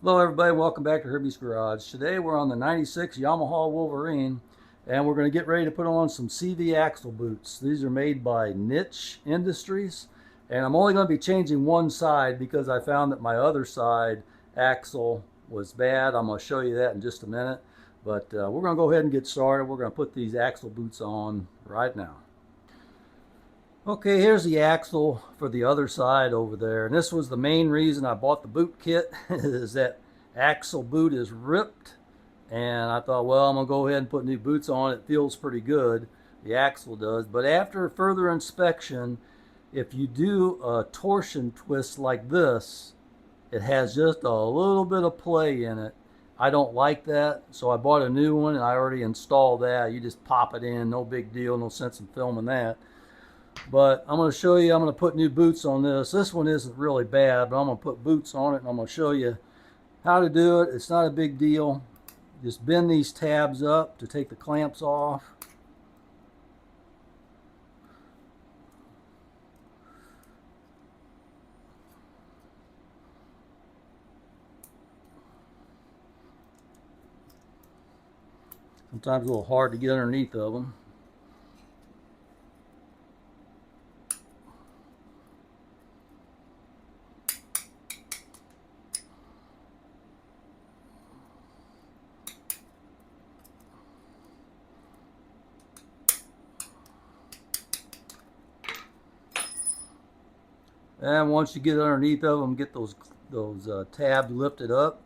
Hello everybody, welcome back to Herbies Garage. Today we're on the 96 Yamaha Wolverine and we're going to get ready to put on some CV axle boots. These are made by Niche Industries and I'm only going to be changing one side because I found that my other side axle was bad. I'm going to show you that in just a minute, but we're going to go ahead and get started. We're going to put these axle boots on right now. Okay, here's the axle for the other side over there. And this was the main reason I bought the boot kit is that axle boot is ripped. And I thought, well, I'm going to go ahead and put new boots on. It feels pretty good. The axle does. But after further inspection, if you do a torsion twist like this, it has just a little bit of play in it. I don't like that. So I bought a new one and I already installed that. You just pop it in. No big deal. No sense in filming that. But I'm going to show you, I'm going to put new boots on this. This one isn't really bad, but I'm going to put boots on it and I'm going to show you how to do it. It's not a big deal. Just bend these tabs up to take the clamps off. Sometimes a little hard to get underneath of them. And once you get underneath of them, get those tabs lifted up,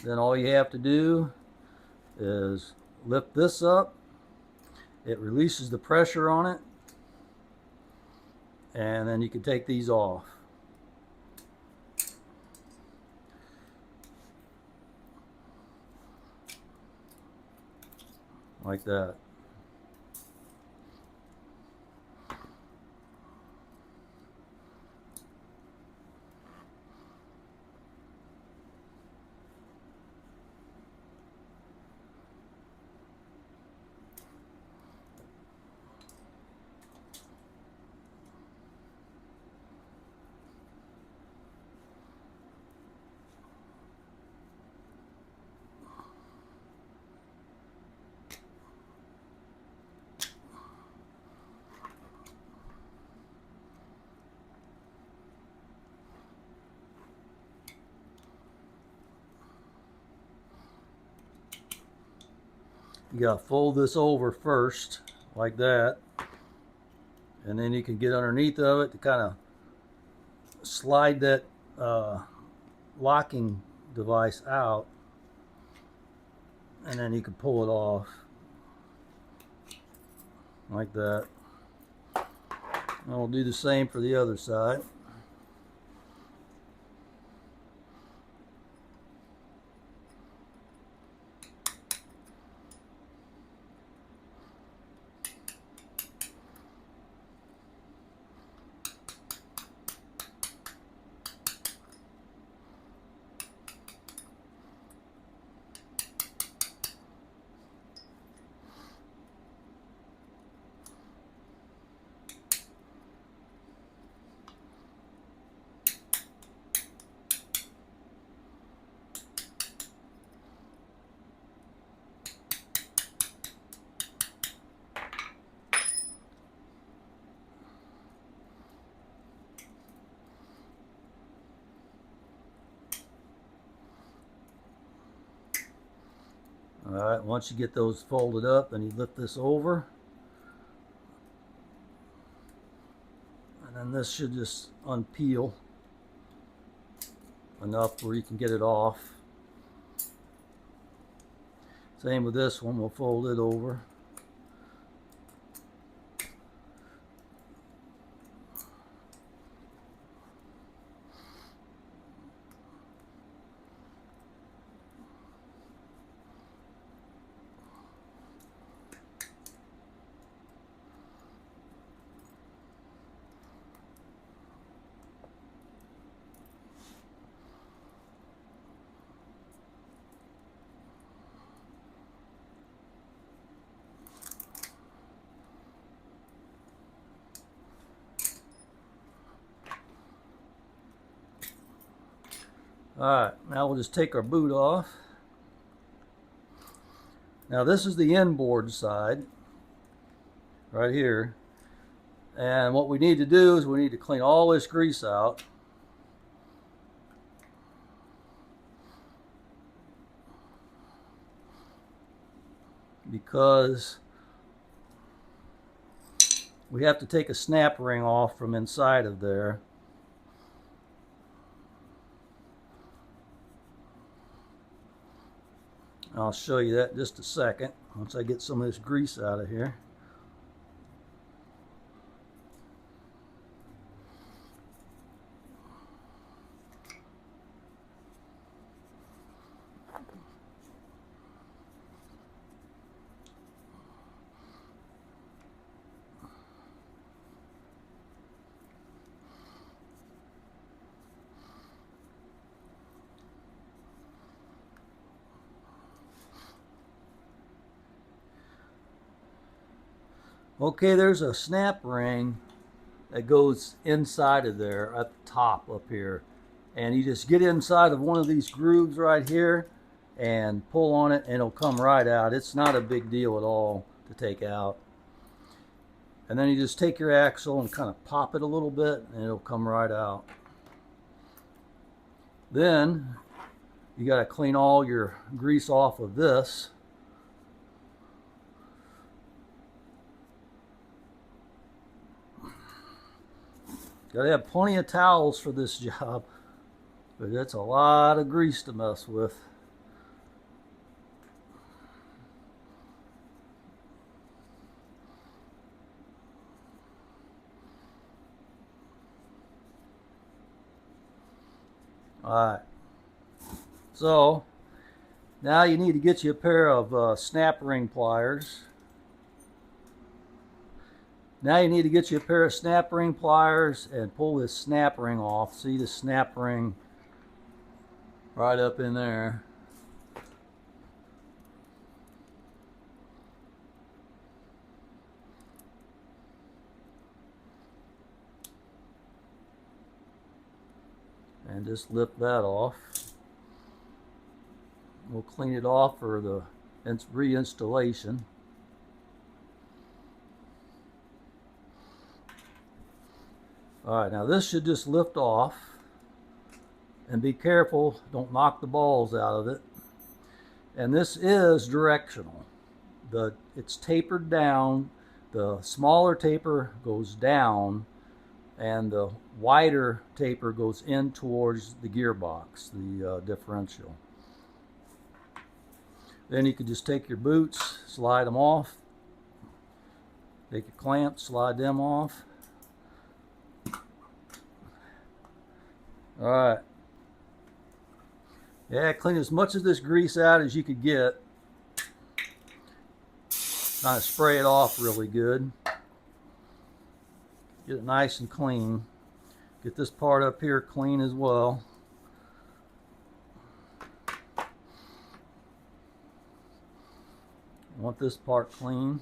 then all you have to do is lift this up. It releases the pressure on it, and then you can take these off. Like that. You gotta fold this over first, like that, and then you can get underneath of it to kind of slide that locking device out, and then you can pull it off like that. And we'll do the same for the other side. All right, once you get those folded up, then you lift this over. And then this should just unpeel enough where you can get it off. Same with this one, we'll fold it over. Alright, now we'll just take our boot off. Now this is the inboard side, right here. And what we need to do is we need to clean all this grease out. Because we have to take a snap ring off from inside of there. I'll show you that in just a second once I get some of this grease out of here. Okay, there's a snap ring that goes inside of there at the top up here. And you just get inside of one of these grooves right here and pull on it and it'll come right out. It's not a big deal at all to take out. And then you just take your axle and kind of pop it a little bit and it'll come right out. Then you got to clean all your grease off of this. Got to have plenty of towels for this job, but that's a lot of grease to mess with. Alright, so now you need to get you a pair of snap ring pliers. Now you need to get you a pair of snap ring pliers and pull this snap ring off. See the snap ring right up in there. And just lift that off. We'll clean it off for the reinstallation. Alright, now this should just lift off, and be careful, don't knock the balls out of it. And this is directional. It's tapered down, the smaller taper goes down, and the wider taper goes in towards the gearbox, the differential. Then you can just take your boots, slide them off, take your clamps, slide them off. Alright. Yeah, clean as much of this grease out as you could get. Kind of spray it off really good. Get it nice and clean. Get this part up here clean as well. I want this part clean.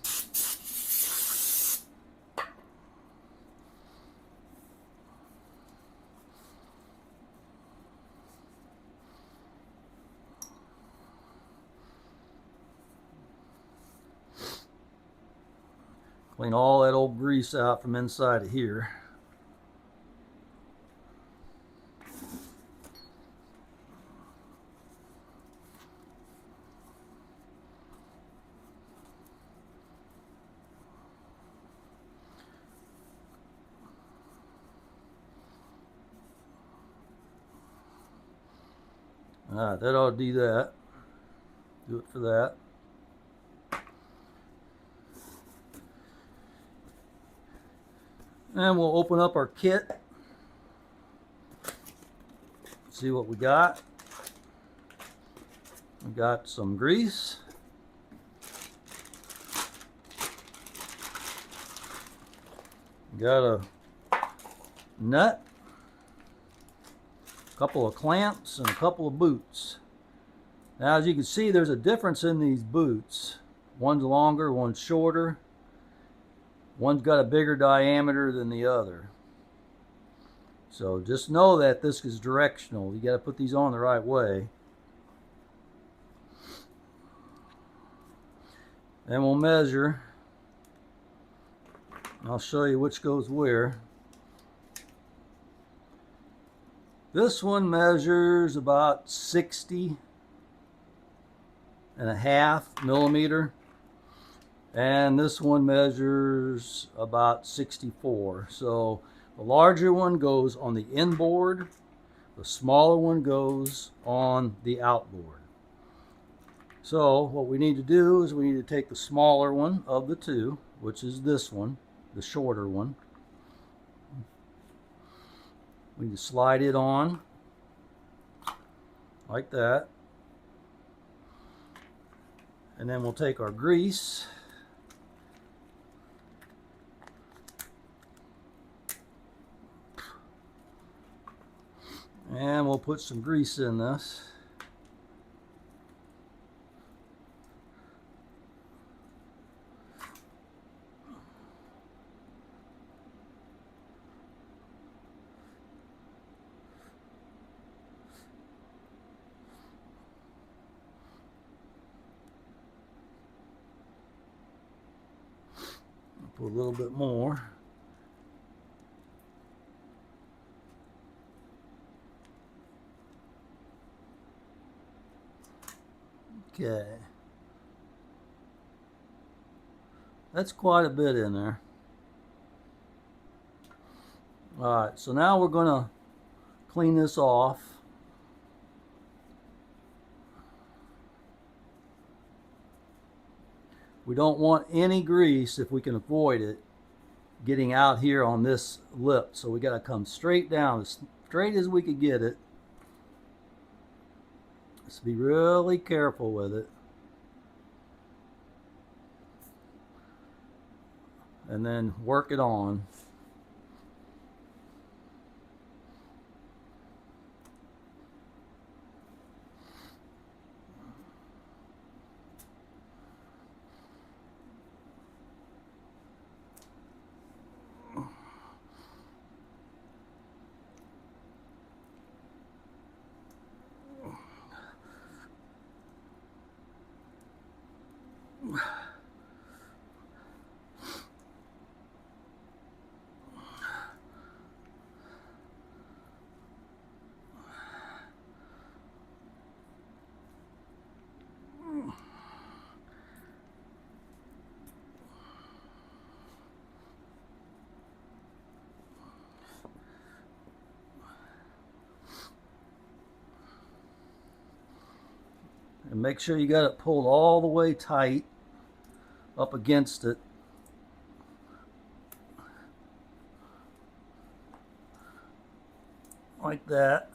Clean all that old grease out from inside of here. Alright, that ought to do that. Do it for that. And we'll open up our kit. See what we got. We got some grease. We got a nut. A couple of clamps and a couple of boots. Now as you can see, there's a difference in these boots. One's longer, one's shorter. One's got a bigger diameter than the other. So just know that this is directional. You got to put these on the right way. And we'll measure. I'll show you which goes where. This one measures about 60.5 millimeter. And this one measures about 64. So the larger one goes on the inboard. The smaller one goes on the outboard. So what we need to do is we need to take the smaller one of the two, which is this one, the shorter one. We need to slide it on like that. And then we'll take our grease. And we'll put some grease in this. Put a little bit more. Okay. That's quite a bit in there. Alright, so now we're going to clean this off. We don't want any grease, if we can avoid it, getting out here on this lip. So we got to come straight down, as straight as we could get it. Let's be really careful with it. And then work it on. And make sure you got it pulled all the way tight up against it. Like that.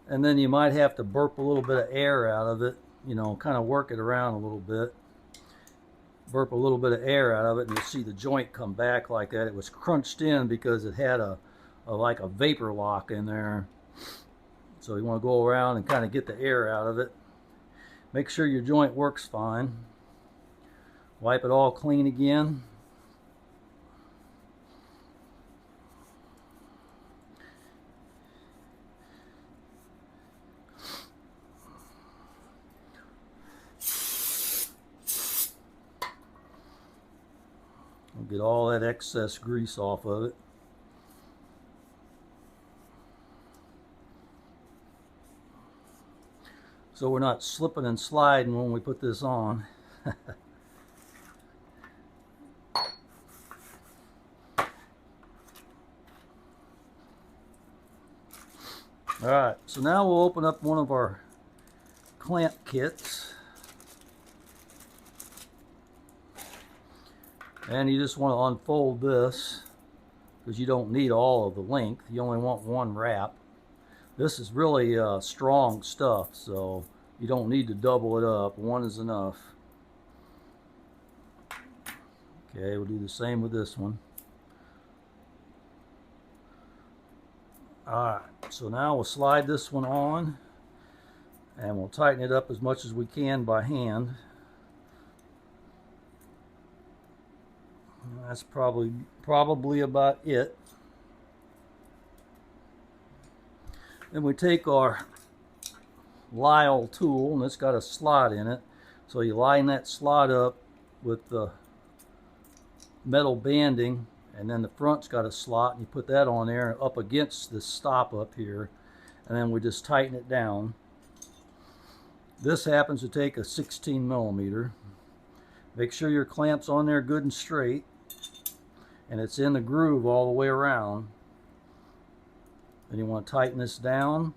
And then you might have to burp a little bit of air out of it, you know, kind of work it around a little bit. Burp a little bit of air out of it and you'll see the joint come back like that. It was crunched in because it had like a vapor lock in there. So you want to go around and kind of get the air out of it. Make sure your joint works fine. Wipe it all clean again. Get all that excess grease off of it. So we're not slipping and sliding when we put this on. Alright, so now we'll open up one of our clamp kits. And you just want to unfold this because you don't need all of the length. You only want one wrap. This is really strong stuff, so you don't need to double it up. One is enough. Okay, we'll do the same with this one. Alright, so now we'll slide this one on and we'll tighten it up as much as we can by hand. That's probably about it. Then we take our lisle tool, and it's got a slot in it. So you line that slot up with the metal banding, and then the front's got a slot, and you put that on there up against the stop up here, and then we just tighten it down. This happens to take a 16 millimeter. Make sure your clamp's on there good and straight, and it's in the groove all the way around. Then you want to tighten this down.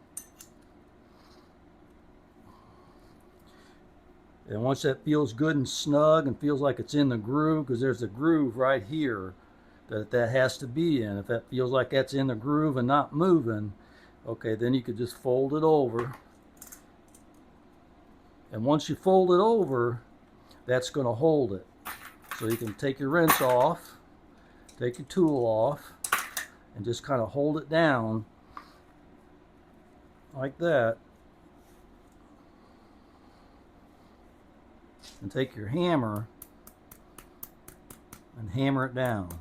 And once that feels good and snug and feels like it's in the groove, because there's a groove right here that has to be in. If that feels like that's in the groove and not moving, okay, then you could just fold it over. And once you fold it over, that's going to hold it. So you can take your wrench off, take your tool off, and just kind of hold it down like that. And take your hammer and hammer it down.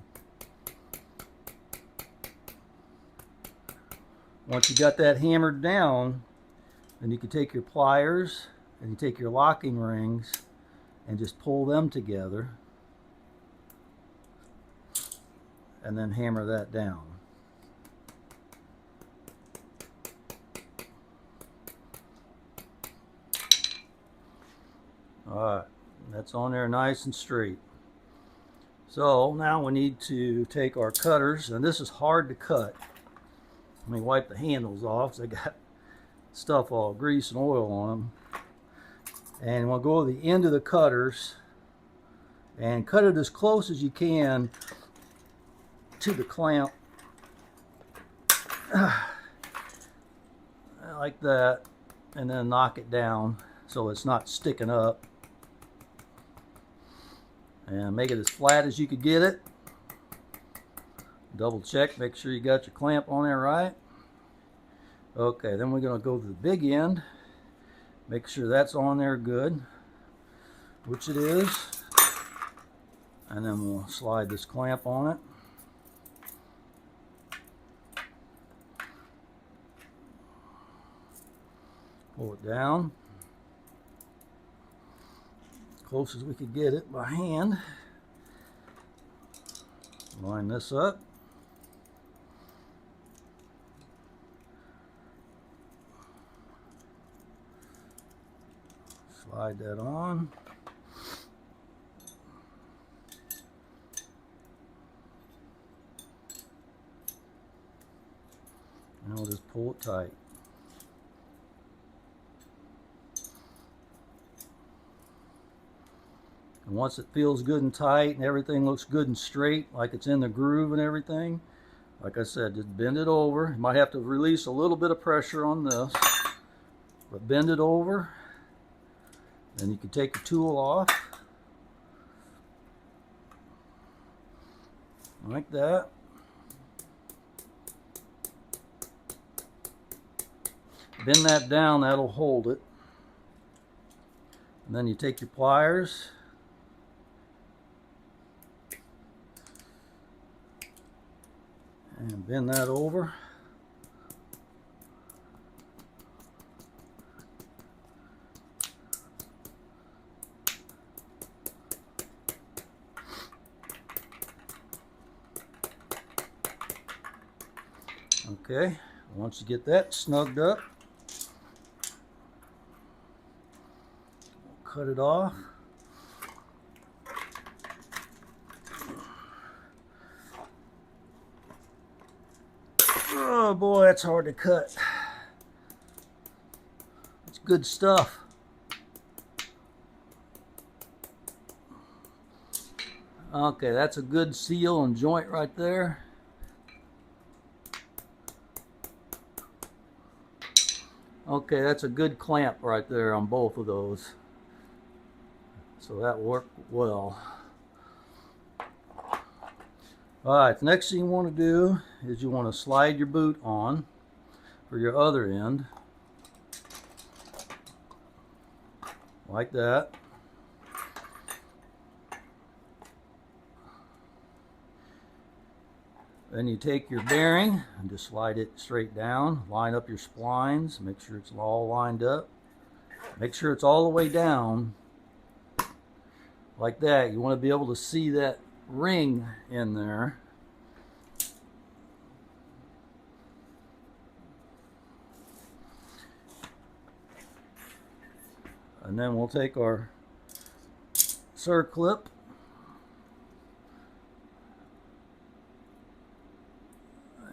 Once you got that hammered down, then you can take your pliers and you take your locking rings and just pull them together and then hammer that down. Alright, that's on there nice and straight. So now we need to take our cutters, and this is hard to cut. Let me wipe the handles off, so they got stuff all grease and oil on them. And we'll go to the end of the cutters and cut it as close as you can to the clamp. Like that, and then knock it down so it's not sticking up. And make it as flat as you could get it. Double check, make sure you got your clamp on there right. Okay, then we're going to go to the big end. Make sure that's on there good, which it is. And then we'll slide this clamp on it. Pull it down as close as we could get it by hand. Line this up. Slide that on. And we'll just pull it tight. And once it feels good and tight and everything looks good and straight, like it's in the groove and everything, like I said, just bend it over. You might have to release a little bit of pressure on this, but bend it over. Then you can take your tool off, like that. Bend that down, that'll hold it. And then you take your pliers and bend that over. Okay, once you get that snugged up, cut it off. Oh boy, that's hard to cut. It's good stuff. Okay, that's a good seal and joint right there. Okay, that's a good clamp right there on both of those. So that worked well. Alright, the next thing you want to do is you want to slide your boot on for your other end. Like that. Then you take your bearing and just slide it straight down. Line up your splines. Make sure it's all lined up. Make sure it's all the way down like that. You want to be able to see that ring in there. And then we'll take our circlip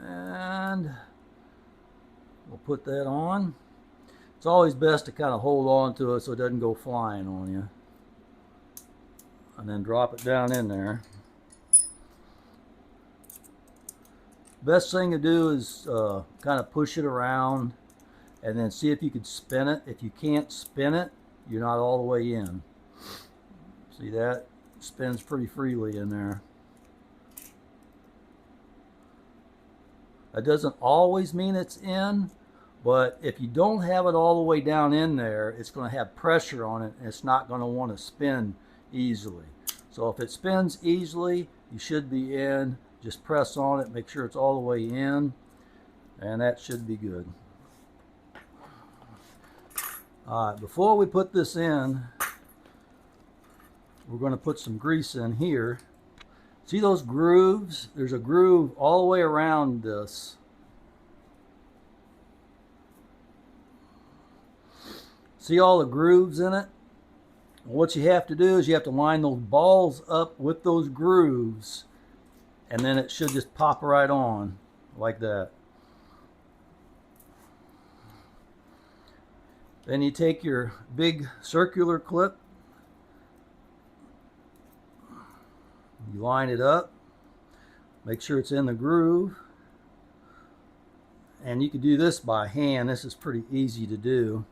and we'll put that on. It's always best to kind of hold on to it so it doesn't go flying on you. And then drop it down in there. Best thing to do is kind of push it around and then see if you can spin it. If you can't spin it, you're not all the way in. See that? It spins pretty freely in there. That doesn't always mean it's in, but if you don't have it all the way down in there, it's going to have pressure on it and it's not going to want to spin easily. So if it spins easily, you should be in. Just press on it, make sure it's all the way in, and that should be good. Alright, before we put this in, we're going to put some grease in here. See those grooves? There's a groove all the way around this. See all the grooves in it? What you have to do is you have to line those balls up with those grooves, and then it should just pop right on like that. Then you take your big circular clip, you line it up, make sure it's in the groove, and you can do this by hand. This is pretty easy to do.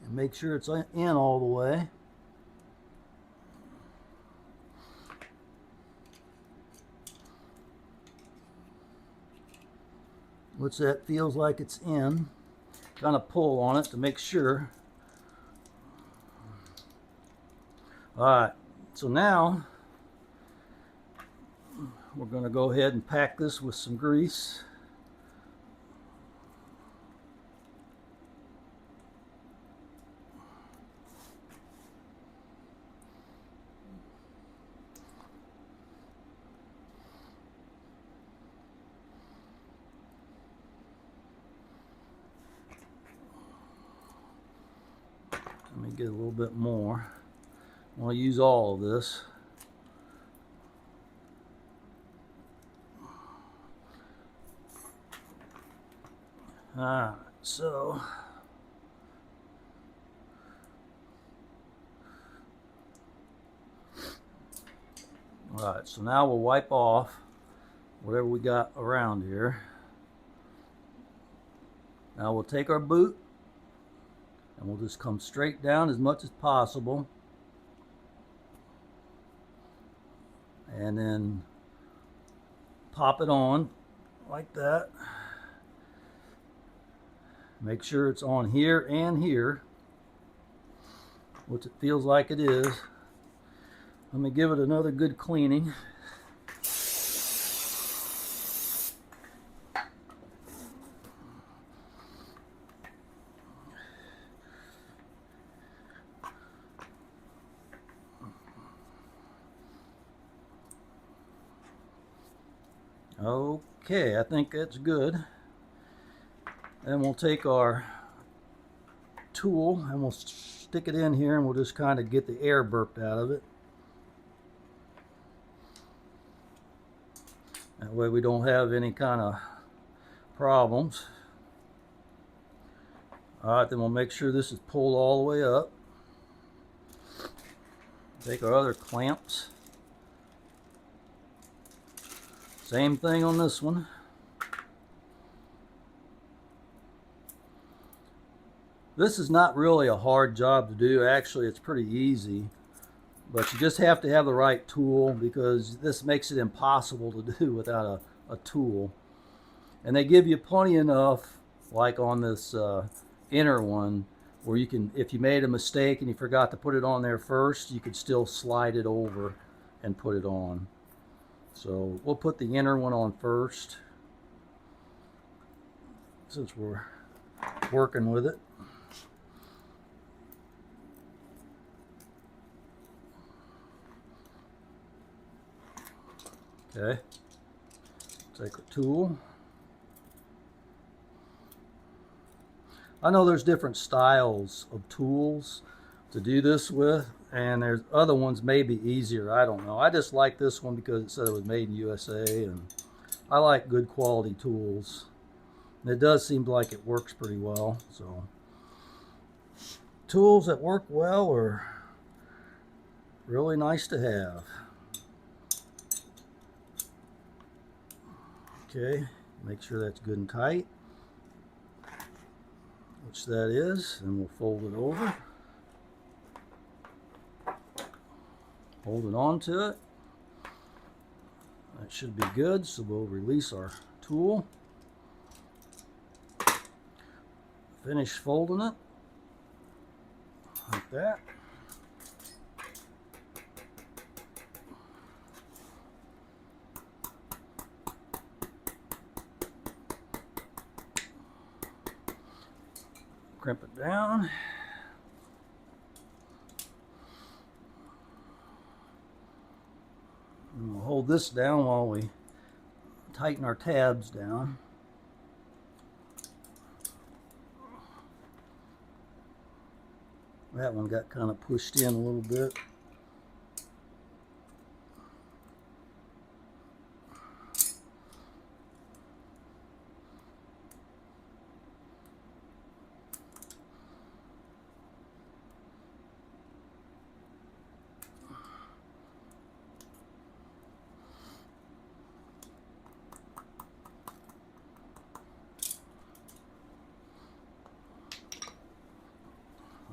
And make sure it's in all the way. Once that feels like it's in, kind of pull on it to make sure. Alright, so now we're going to go ahead and pack this with some grease. Let me get a little bit more. I want to use all of this. Alright, so now we'll wipe off whatever we got around here. Now we'll take our boot and we'll just come straight down as much as possible, and then pop it on like that. Make sure it's on here and here, which it feels like it is. Let me give it another good cleaning. Okay, I think that's good. Then we'll take our tool and we'll stick it in here and we'll just kind of get the air burped out of it. That way we don't have any kind of problems. Alright, then we'll make sure this is pulled all the way up. Take our other clamps. Same thing on this one. This is not really a hard job to do. Actually, it's pretty easy. But you just have to have the right tool, because this makes it impossible to do without a tool. And they give you plenty enough, like on this inner one, where you can, if you made a mistake and you forgot to put it on there first, you could still slide it over and put it on. So we'll put the inner one on first, since we're working with it. Okay, take a tool. I know there's different styles of tools to do this with, and there's other ones may be easier. I don't know. I just like this one because it said it was made in USA, and I like good quality tools. And it does seem like it works pretty well. So tools that work well are really nice to have. Okay, make sure that's good and tight, which that is, and we'll fold it over. Hold it onto it. That should be good, so we'll release our tool. Finish folding it like that. Crimp it down. And we'll hold this down while we tighten our tabs down. That one got kind of pushed in a little bit.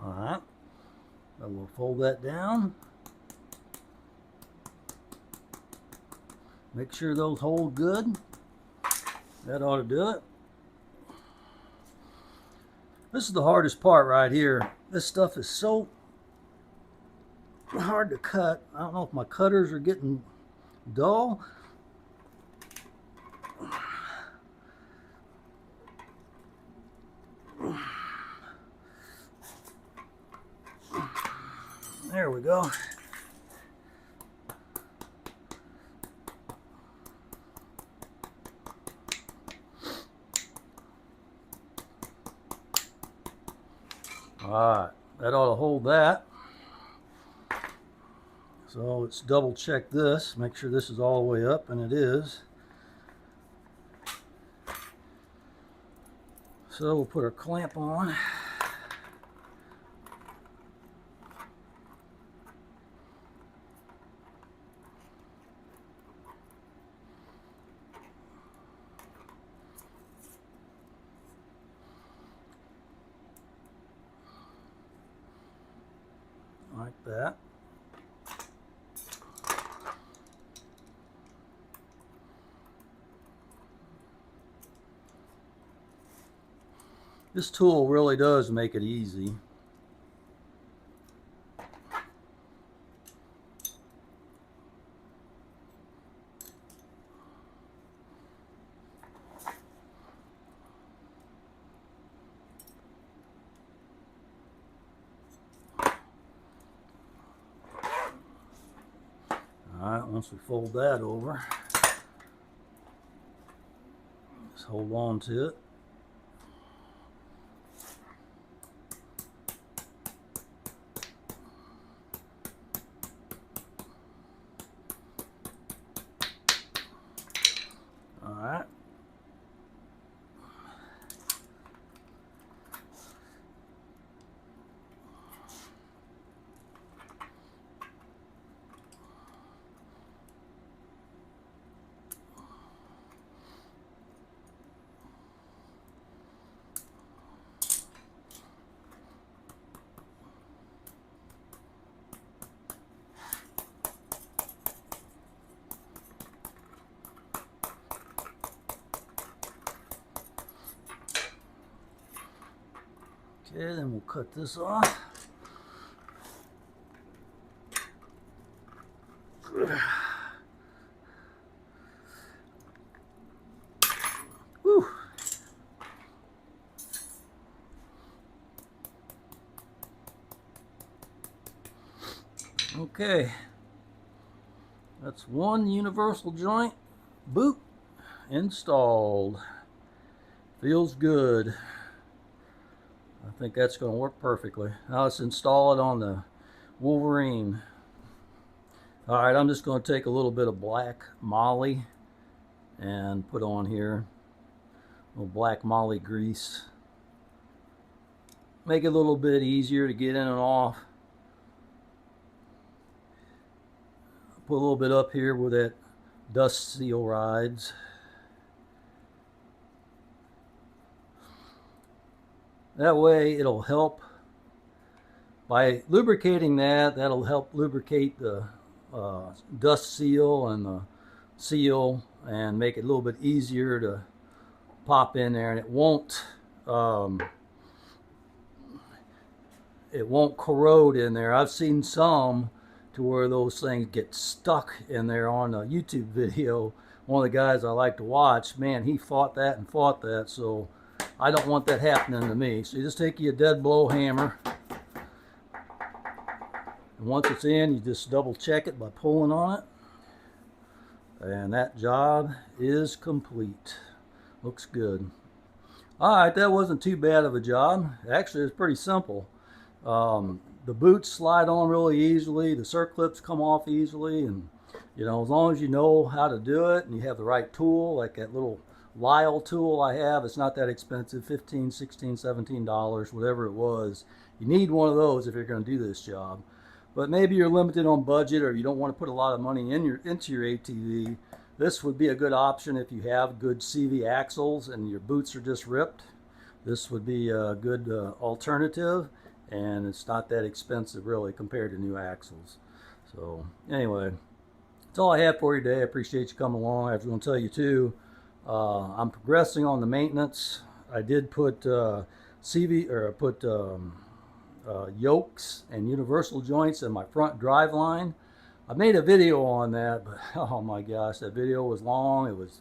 Alright, then we'll fold that down. Make sure those hold good. That ought to do it. This is the hardest part right here. This stuff is so hard to cut. I don't know if my cutters are getting dull. There we go. Alright, that ought to hold that. So let's double check this, make sure this is all the way up, and it is. So we'll put our clamp on. Like that. This tool really does make it easy. Alright, once we fold that over, just hold on to it. Alright. Okay, then we'll cut this off. Okay, that's one universal joint boot installed. Feels good. I think that's going to work perfectly. Now let's install it on the Wolverine. All right, I'm just going to take a little bit of black moly and put on here. A little black moly grease. Make it a little bit easier to get in and off. Put a little bit up here where that dust seal rides. That way it'll help, by lubricating that'll help lubricate the dust seal and the seal and make it a little bit easier to pop in there, and it won't corrode in there. I've seen some to where those things get stuck in there on a YouTube video. One of the guys I like to watch, man, he fought that, so I don't want that happening to me. So you just take your dead blow hammer, and once it's in, you just double check it by pulling on it, and that job is complete. Looks good. Alright, that wasn't too bad of a job. Actually, it's pretty simple. The boots slide on really easily, the circlips come off easily, and you know, as long as you know how to do it and you have the right tool, like that little Lyle tool I have, it's not that expensive, $15, $16, $17, whatever it was. You need one of those if you're going to do this job. But maybe you're limited on budget, or you don't want to put a lot of money into your ATV. This would be a good option if you have good CV axles and your boots are just ripped. This would be a good alternative, and it's not that expensive really compared to new axles. So anyway, that's all I have for you today. I appreciate you coming along. I was going to tell you too, I'm progressing on the maintenance. I did put yokes and universal joints in my front drive line. I made a video on that, but oh my gosh, that video was long. It was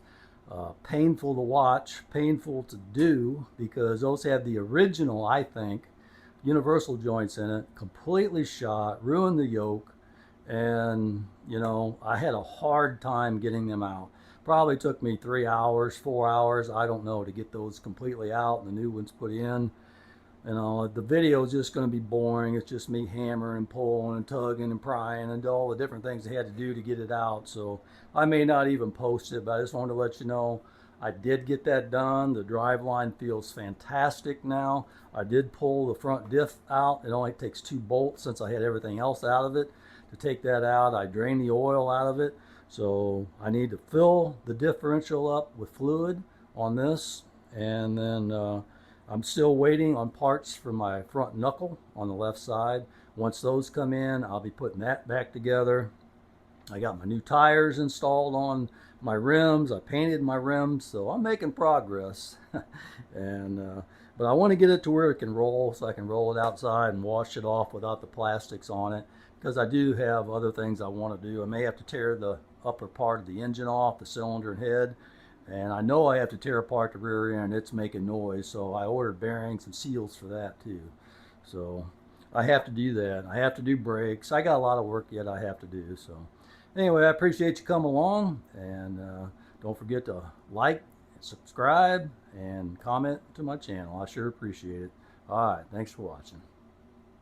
painful to watch, painful to do, because those have the original, I think, universal joints in it, completely shot, ruined the yoke, and you know, I had a hard time getting them out. Probably took me 3 hours, 4 hours, I don't know, to get those completely out and the new ones put in. You know, the video is just going to be boring. It's just me hammering and pulling and tugging and prying and all the different things they had to do to get it out. So I may not even post it, but I just wanted to let you know I did get that done. The drive line feels fantastic now. I did pull the front diff out. It only takes 2 bolts since I had everything else out of it. To take that out, I drained the oil out of it. So I need to fill the differential up with fluid on this, and then I'm still waiting on parts for my front knuckle on the left side. Once those come in, I'll be putting that back together. I got my new tires installed on my rims. I painted my rims, so I'm making progress. But I want to get it to where it can roll, so I can roll it outside and wash it off without the plastics on it, because I do have other things I want to do. I may have to tear the upper part of the engine off, the cylinder and head. And I know I have to tear apart the rear end. It's making noise, so I ordered bearings and seals for that too. So I have to do that. I have to do brakes. I got a lot of work yet I have to do. So anyway, I appreciate you coming along, and don't forget to like, subscribe, and comment to my channel. I sure appreciate it. All right, thanks for watching.